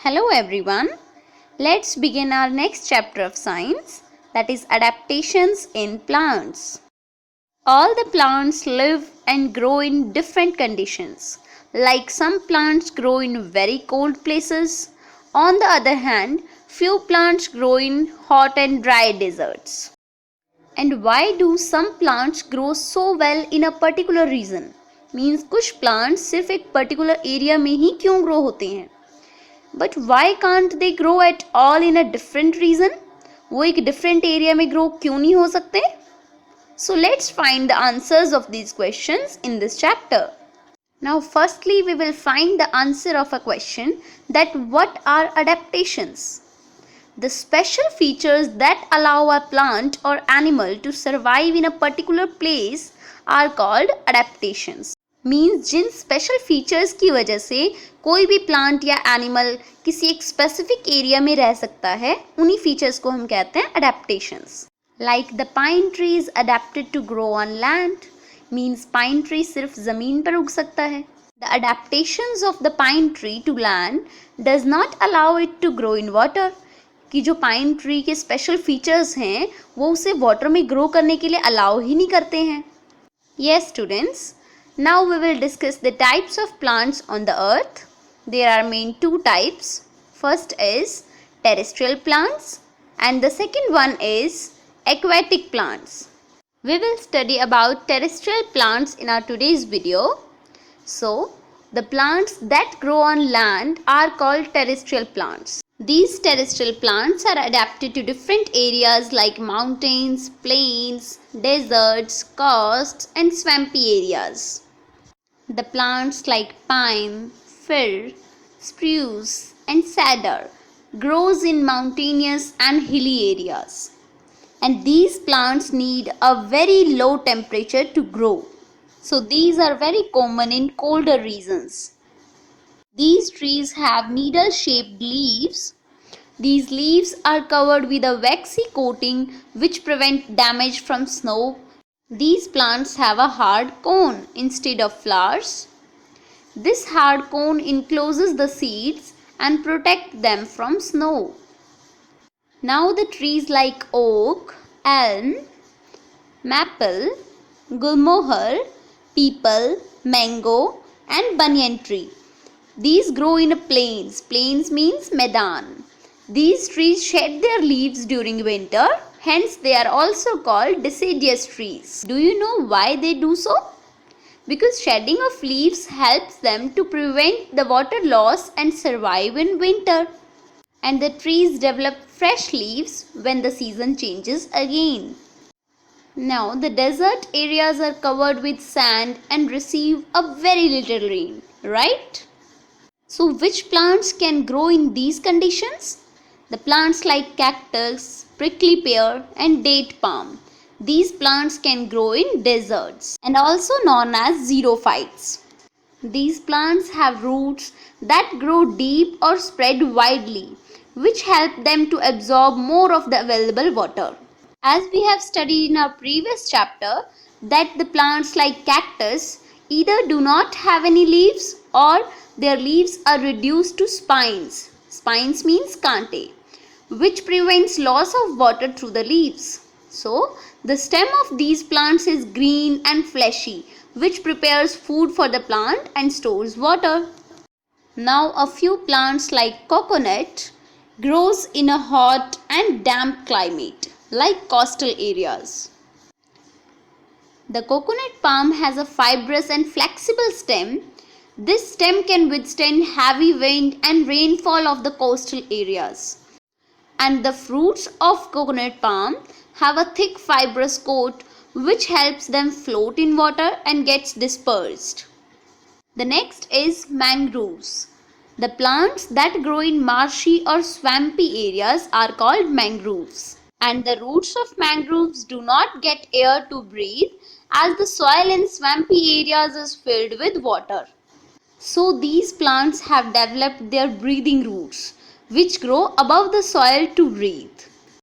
Hello everyone. Let's begin our next chapter of science, that is adaptations in plants. All the plants live and grow in different conditions. Like some plants grow in very cold places. On the other hand, few plants grow in hot and dry deserts. And why do some plants grow so well in a particular region? Means कुछ plants सिर्फ एक particular area में ही क्यों grow होते हैं? But why can't they grow at all in a different region? वो एक different area में grow क्यों नहीं हो सकते? So let's find the answers of these questions in this chapter. Now firstly we will find the answer of a question that what are adaptations? The special features that allow a plant or animal to survive in a particular place are called adaptations. Means जिन special features की वजह से कोई भी plant या animal किसी एक specific area में रह सकता है, उन्हीं फीचर्स को हम कहते हैं adaptations. Like the pine tree is adapted to grow on land. Means pine tree सिर्फ ज़मीन पर उग सकता है. The adaptations of the pine tree to land does not allow it to grow in water. कि जो पाइन ट्री के special features हैं वो उसे वाटर में ग्रो करने के लिए अलाउ ही नहीं करते हैं. Yes students, now we will discuss the types of plants on the earth. There are main two types. First is terrestrial plants and the second one is aquatic plants. We will study about terrestrial plants in our today's video. So, the plants that grow on land are called terrestrial plants. These terrestrial plants are adapted to different areas like mountains, plains, deserts, coasts and swampy areas. The plants like pine, fir, spruce and cedar grows in mountainous and hilly areas. And these plants need a very low temperature to grow. So these are very common in colder regions. These trees have needle-shaped leaves. These leaves are covered with a waxy coating which prevent damage from snow. These plants have a hard cone instead of flowers. This hard cone encloses the seeds and protects them from snow. Now the trees like oak, elm, maple, gulmohar, peepal, mango and banyan tree. These grow in plains. Plains means Medan. These trees shed their leaves during winter. Hence, they are also called deciduous trees. Do you know why they do so? Because shedding of leaves helps them to prevent the water loss and survive in winter. And the trees develop fresh leaves when the season changes again. Now, the desert areas are covered with sand and receive a very little rain, right? So, which plants can grow in these conditions? The plants like cactus, prickly pear and date palm. These plants can grow in deserts and also known as xerophytes. These plants have roots that grow deep or spread widely, which help them to absorb more of the available water. As we have studied in our previous chapter, that the plants like cactus either do not have any leaves or their leaves are reduced to spines. Spines means kante, which prevents loss of water through the leaves. So, the stem of these plants is green and fleshy, which prepares food for the plant and stores water. Now, a few plants like coconut grows in a hot and damp climate, like coastal areas. The coconut palm has a fibrous and flexible stem. This stem can withstand heavy wind and rainfall of the coastal areas. And the fruits of coconut palm have a thick fibrous coat which helps them float in water and gets dispersed. The next is mangroves. The plants that grow in marshy or swampy areas are called mangroves. And the roots of mangroves do not get air to breathe as the soil in swampy areas is filled with water. So these plants have developed their breathing roots which grow above the soil to breathe.